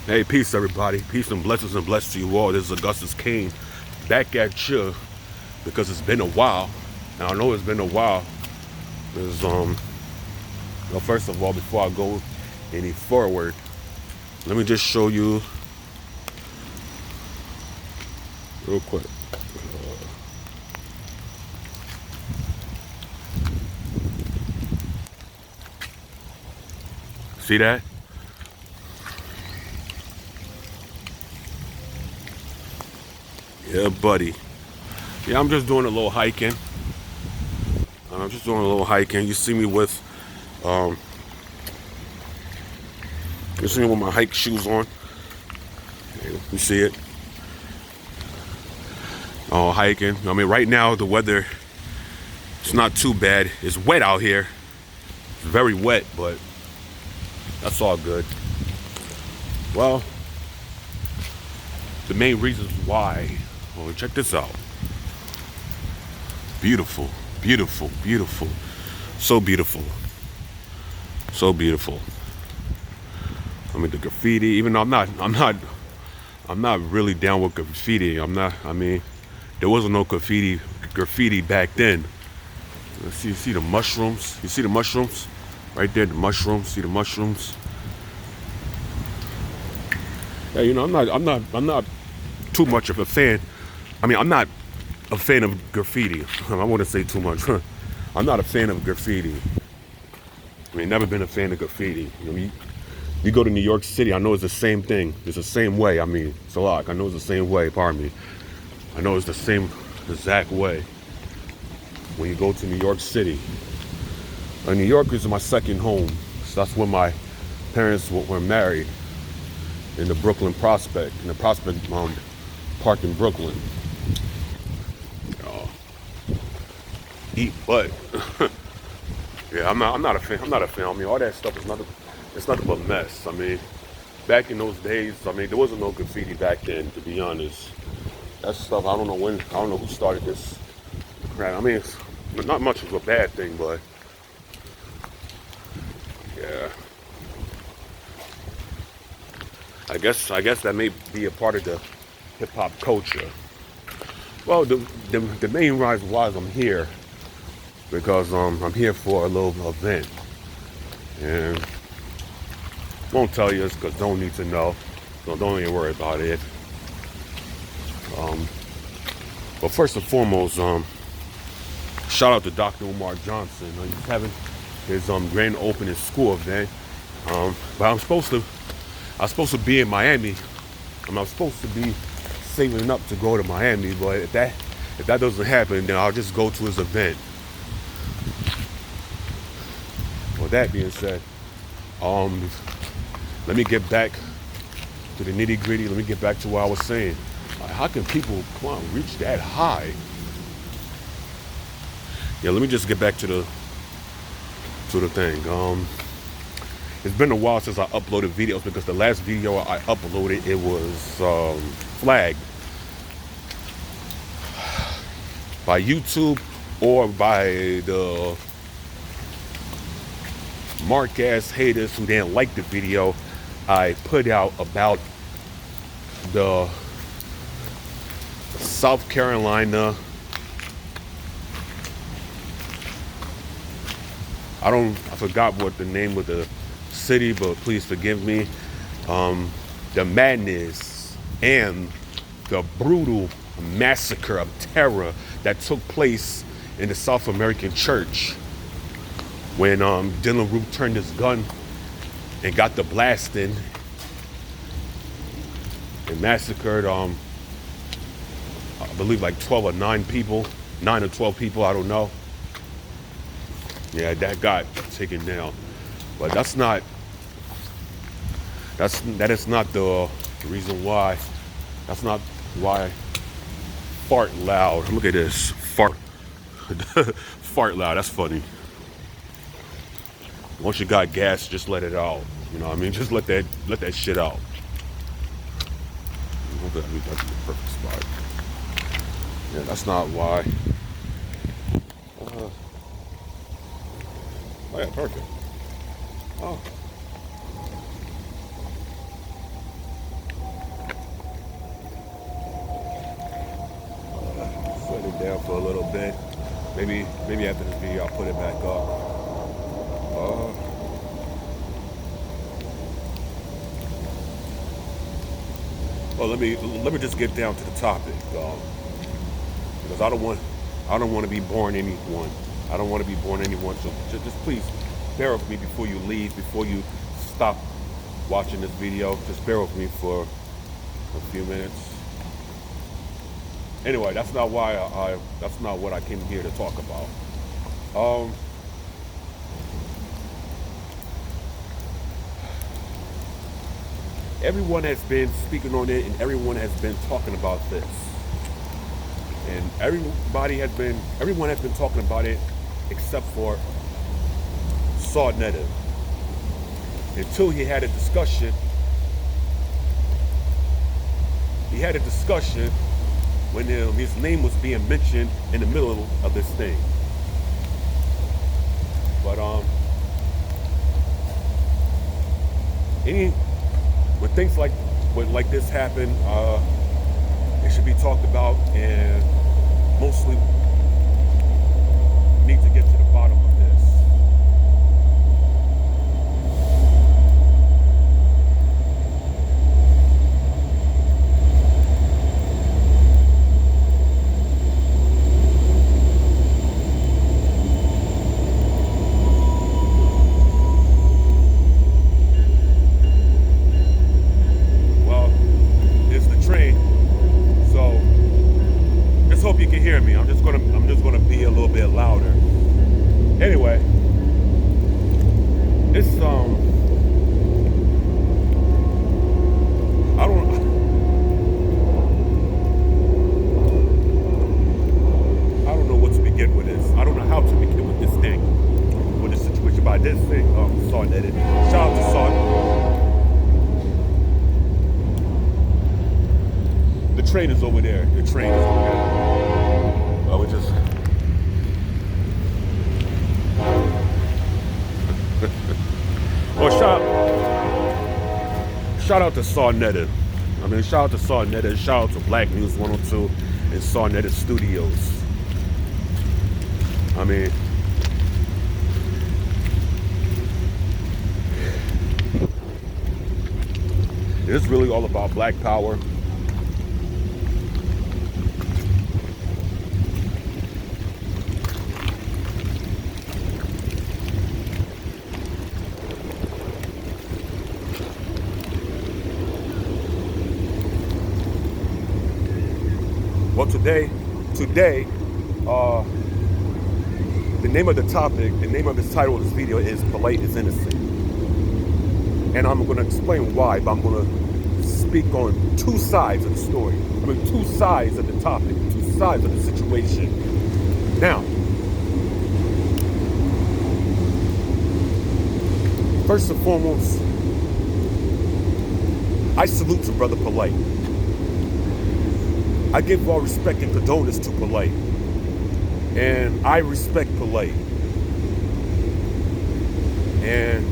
Hey, peace, everybody. Peace and blessings to you all. This is Augustus Kane back at you because it's been a while. And I know it's been a while. There's, well, first of all, before I go any forward, let me just show you real quick. See that? Yeah, buddy. Yeah, I'm just doing a little hiking. I'm just doing a little hiking. You see me with, um, you see me with my hike shoes on. You see it? Oh, hiking. I mean, right now the weather, it's not too bad. It's wet out here. It's very wet, but that's all good. Well, the main reasons why. Oh, check this out. Beautiful, beautiful, beautiful. So beautiful. So beautiful. I mean, the graffiti, even though I'm not really down with graffiti. I mean, there wasn't no graffiti back then. See the mushrooms? You see the mushrooms? Right there, the mushrooms. See the mushrooms? Yeah, you know, I'm not too much of a fan. I mean, I'm not a fan of graffiti. I wouldn't say too much. I'm not a fan of graffiti. I mean, never been a fan of graffiti. You go to New York City, I know it's the same thing. It's the same way. I mean, it's a lot. I know it's the same way, pardon me. I know it's the same exact way. When you go to New York City. New York is my second home. So that's when my parents were married in the Brooklyn Prospect, in the Prospect Park in Brooklyn. Eat butt. Yeah, I'm not a fan. I'm not a fan. I mean, all that stuff is it's nothing but mess. I mean, back in those days, I mean, there wasn't no graffiti back then, to be honest. That stuff, I don't know who started this crap. I mean, it's not much of a bad thing, but yeah. I guess that may be a part of the hip hop culture. Well, the main reason why I'm here because I'm here for a little event, and won't tell you this because don't need to know, so don't even worry about it. But first and foremost, shout out to Dr. Umar Johnson. He's having his grand opening school event. But I'm supposed to be in Miami. I'm supposed to be saving up to go to Miami, but if that doesn't happen, then I'll just go to his event. With that being said, let me get back to the nitty gritty. Let me get back to what I was saying. How can people reach that high? Yeah, let me just get back to the thing. It's been a while since I uploaded videos because the last video I uploaded, it was flagged by YouTube or by the mark ass haters who didn't like the video I put out about the South Carolina. I forgot what the name of the city, but please forgive me. The madness and the brutal massacre of terror that took place in the South American church when Dylan Roof turned his gun and got the blasting and massacred I believe like 9 or 12 people, I don't know. Yeah, that got taken down. But that is not the reason why. That's not why fart loud. Look at this. Fart fart loud, that's funny. Once you got gas, just let it out. You know what I mean? Just let that shit out. That's the perfect spot. Yeah, that's not why. Oh yeah, perfect. Oh. off for a little bit. Maybe after this video I'll put it back up. Well, let me just get down to the topic, because I don't want to be boring anyone. I don't want to be boring anyone. So just please bear with me before you leave, before you stop watching this video. Just bear with me for a few minutes. Anyway, that's not what I came here to talk about. Everyone has been speaking on it, and everyone has been talking about this, and everyone has been talking about it, except for Saw Native. Until he had a discussion. He had a discussion when his name was being mentioned in the middle of this thing. But when things like this happen, it should be talked about, and mostly need to get to the bottom of this. Hope you can hear me. I'm just gonna be a little bit louder. Anyway, it's I don't know what to begin with this. I don't know how to begin with this thing, with this situation. But I did think Saw Native. Shout out to Saw. The train is over there. The train is over there. We just well, shout out to Saw Native. Shout out to Saw Native. Shout out to Black News 102 and Saw Native Studios. It's really all about Black Power. Well, today, the name of the topic, the name of this title of this video is Polight is Innocent. And I'm going to explain why, but I'm going to speak on two sides of the story. Two sides of the topic, two sides of the situation. Now, first and foremost, I salute to Brother Polight. I give all respect and condolence to Polight. And I respect Polight. And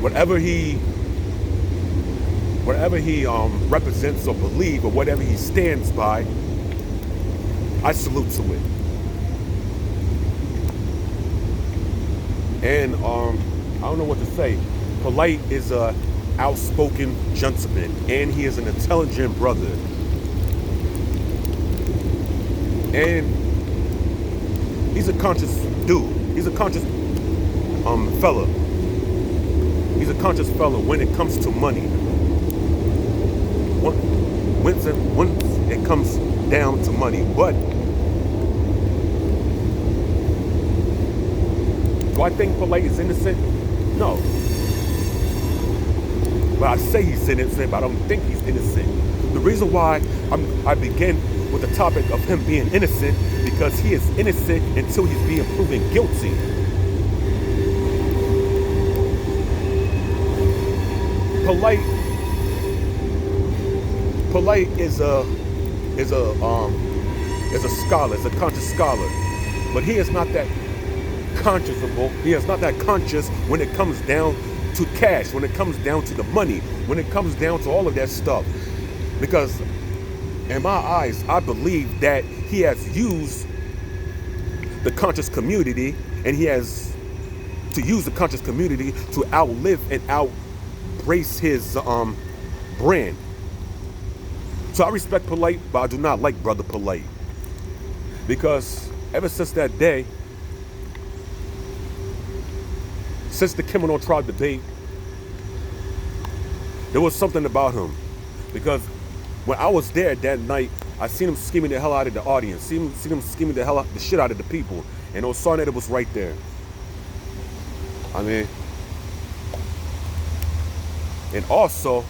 whatever he represents or believes, or whatever he stands by, I salute to it. And I don't know what to say. Polight is a outspoken gentleman, and he is an intelligent brother, and he's a conscious dude. He's a conscious fella. He's a conscious fella when it comes to money. Once it comes down to money. But do I think Polight is innocent? No. But I say he's innocent, but I don't think he's innocent. The reason why I begin with the topic of him being innocent, because he is innocent until he's being proven guilty. Polight is a scholar, is a conscious scholar, but he is not that conscionable. He is not that conscious when it comes down to cash, when it comes down to the money, when it comes down to all of that stuff. Because In my eyes, I believe that he has used the conscious community, and he has to use the conscious community to outlive and outbrace his brand. So I respect Polight, but I do not like Brother Polight. Because ever since that day, since the criminal trial debate, there was something about him. Because when I was there that night, I seen him scheming the hell out of the audience, seen him scheming the shit out of the people, and Sarnetta was right there. I mean, and also,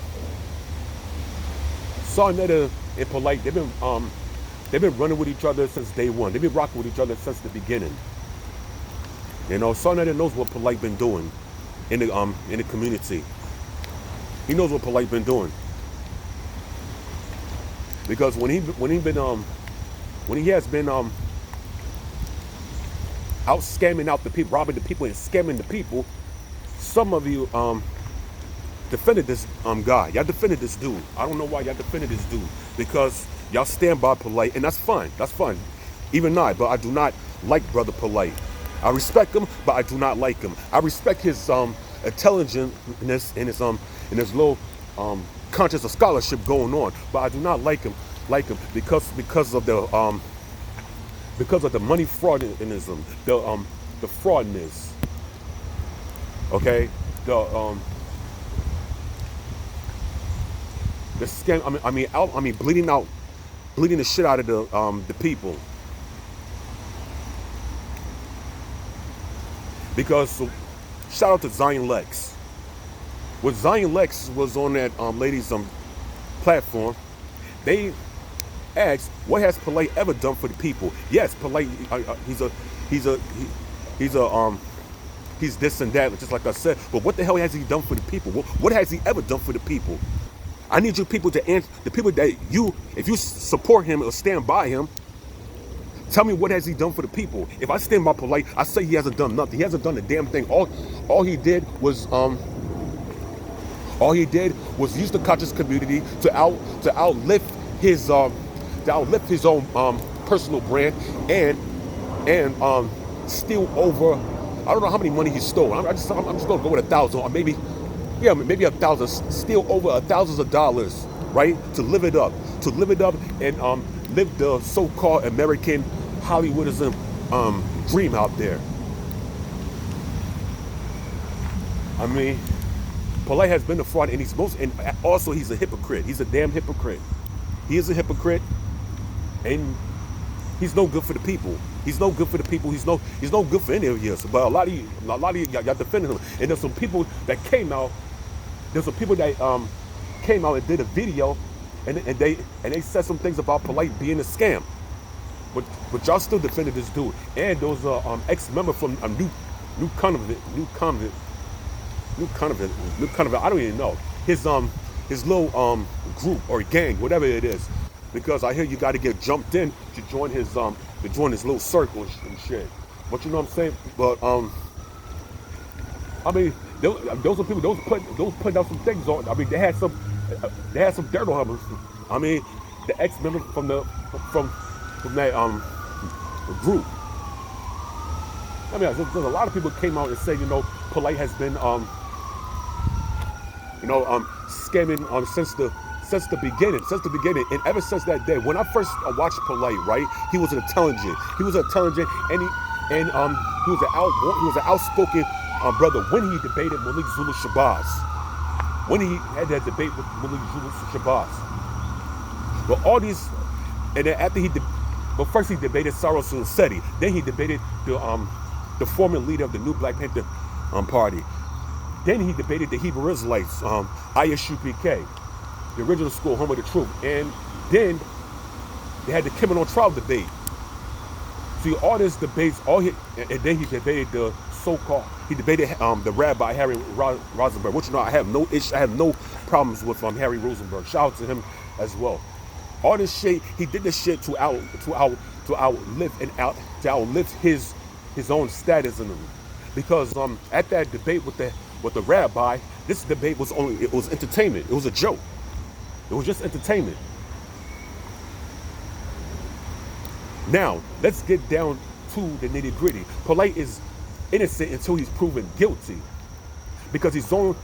Sarnetta and Polight, they've been running with each other since day one. They've been rocking with each other since the beginning. Sarnetta knows what Polight been doing in the community. He knows what Polight been doing. Because when he has been out scamming out the people, robbing the people and scamming the people, some of you defended this guy. Y'all defended this dude. I don't know why y'all defended this dude, because y'all stand by Polight, and that's fine. That's fine. Even I, but I do not like Brother Polight. I respect him, but I do not like him. I respect his intelligentness and his little conscious of scholarship going on, but I do not like him because of the money fraudism, the fraudness. Okay, the scam. I mean, bleeding the shit out of the people. Because shout out to Zion Lex. When Zion Lex was on that lady's platform, they asked, "What has Polight ever done for the people?" Yes, Polight. He's this and that, just like I said. But what the hell has he done for the people? What has he ever done for the people? I need you people to answer. The people that if you support him or stand by him, tell me, what has he done for the people? If I stand by Polight, I say he hasn't done nothing. He hasn't done a damn thing. All he did was use the conscious community to outlift his own personal brand and steal over. I don't know how many money he stole. I'm just gonna go with 1,000, or maybe 1,000. Steal over thousands of dollars, right? To live it up and live the so-called American Hollywoodism dream out there. I mean, Polight has been a fraud, and and also he's a hypocrite. He's a damn hypocrite. He is a hypocrite, and he's no good for the people. He's no good for the people. He's no good for any of you. But a lot of you, y'all defending him. And there's some people that came out. There's some people that came out and did a video, and they said some things about Polight being a scam. But y'all still defended this dude. And there was a ex-member from a new convent. I don't even know his little group or gang, whatever it is. Because I hear you got to get jumped in to join his little circle and shit. But you know what I'm saying? But I mean, those are people. Those putting out some things on. I mean, they had some dirt on him. I mean, the ex-member from that group. I mean, there's a lot of people came out and said, Polight has been scamming since the beginning, and ever since that day, when I first watched Polight, right, he was intelligent, and he was an outspoken brother when he debated Malik Zulu Shabazz, when he had that debate with Malik Zulu Shabazz. But all these, and then after but first he debated Saros Seti, then he debated the former leader of the New Black Panther Party. Then he debated the Hebrew Israelites, ISUPK, the original school, home of the truth. And then they had the criminal trial debate. See, all these debates, and then he debated the rabbi Harry Rosenberg, which I have no issue, I have no problems with Harry Rosenberg. Shout out to him as well. All this shit, he did this shit to outlive his own status in him. Because at that debate with the rabbi, this debate was entertainment. It was a joke. It was just entertainment. Now, let's get down to the nitty gritty. Polight is innocent until he's proven guilty, because he's on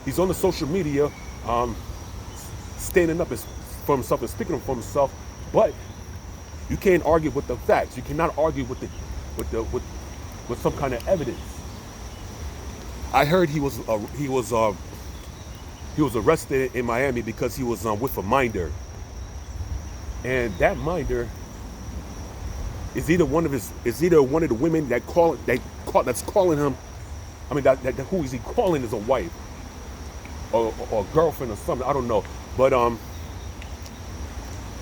the social media, standing up for himself and speaking for himself. But you can't argue with the facts. You cannot argue with some kind of evidence. I heard he was arrested in Miami because he was with a minder, and that minder is either one of the women that's calling him. I mean, who is he calling as a wife or girlfriend or something? I don't know, but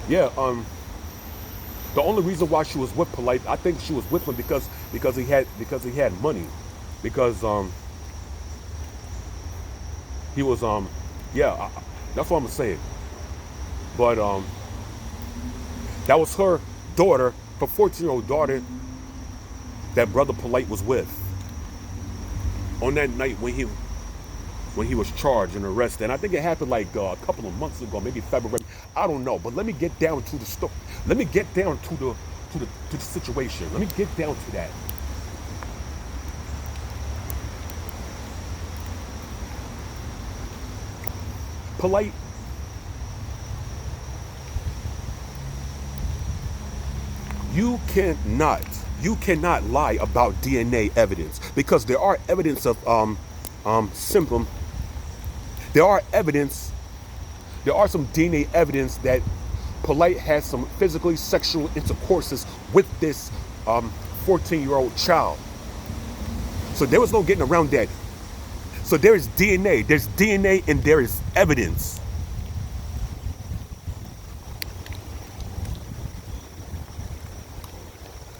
yeah, the only reason why she was with Polight, I think she was with him because he had money, because he was yeah, that's what I'm saying. But that was her daughter, her 14-year-old daughter, that brother Polight was with on that night when he was charged and arrested. And I think it happened like a couple of months ago, maybe February. I don't know. But let me get down to the story. Let me get down to the situation. Let me get down to that. Polight. You cannot lie about DNA evidence, because there are evidence of symptom. There are some DNA evidence that Polight has some physically sexual intercourses with this 14-year-old child. So there was no getting around that. So there is DNA. There's DNA and there is evidence.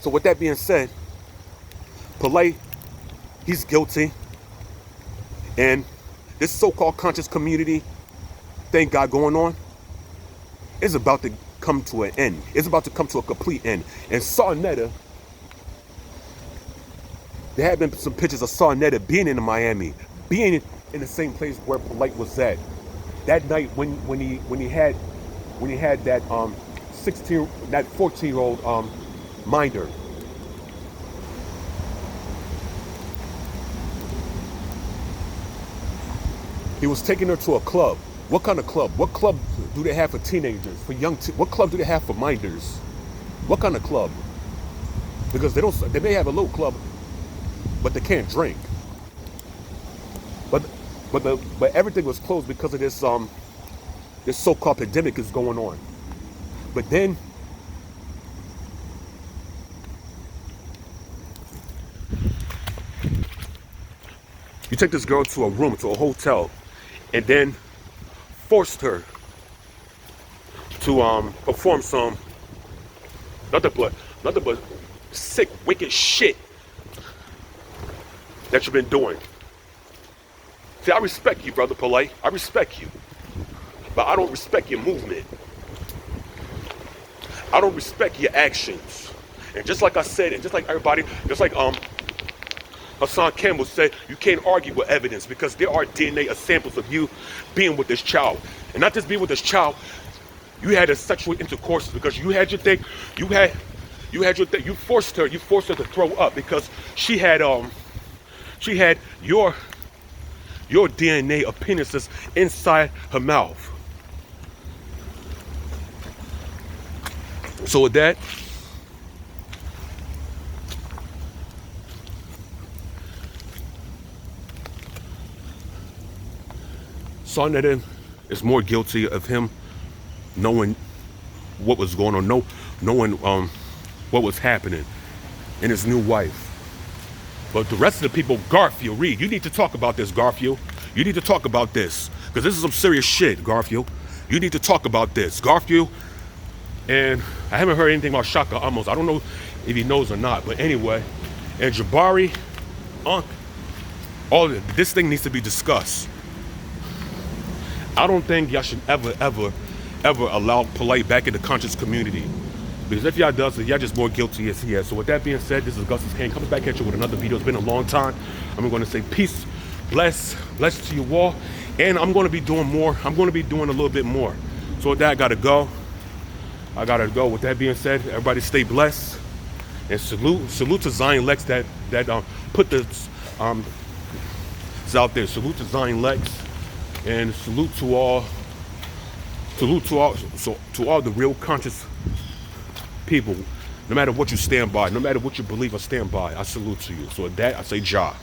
So with that being said, Polight, he's guilty. And this so-called conscious community thing got going on is about to come to an end. It's about to come to a complete end. And Sarnetta, there had been some pictures of Sarnetta being in Miami, being in the same place where Polight was at. That night when he had that 14-year-old minder. He was taking her to a club. What kind of club? What club do they have for teenagers, for what club do they have for minders? What kind of club? Because they may have a little club, but they can't drink. But everything was closed because of this so-called pandemic is going on. But then you take this girl to a room, to a hotel, and then forced her to perform some nothing but sick, wicked shit that you've been doing. See, I respect you, brother Polight. I respect you, but I don't respect your movement. I don't respect your actions. And just like I said, and just like everybody, just like Hassan Campbell said, you can't argue with evidence, because there are DNA samples of you being with this child. And not just being with this child, you had a sexual intercourse, because you had your thing, you forced her to throw up, because she had your DNA of penises inside her mouth. So with that, Sarnetta is more guilty of him knowing what was going on, knowing what was happening, and his new wife. But the rest of the people, Garfield, Reed, you need to talk about this, Garfield. You need to talk about this, because this is some serious shit, Garfield. You need to talk about this, Garfield. And I haven't heard anything about Shaka Amos. I don't know if he knows or not, but anyway. And Jabari, this thing needs to be discussed. I don't think y'all should ever allow Polight back in the conscious community. Because if y'all does it, y'all just more guilty as he is. So with that being said, this is Augustus Kane coming back at you with another video. It's been a long time. I'm going to say peace, bless to you all. And I'm going to be doing more. I'm going to be doing a little bit more. So with that, I got to go. I gotta go. With that being said, everybody stay blessed and salute to Zion Lex that put this out there. Salute to Zion Lex and to all the real conscious people. No matter what you stand by, no matter what you believe or stand by, I salute to you. So with that, I say Ja.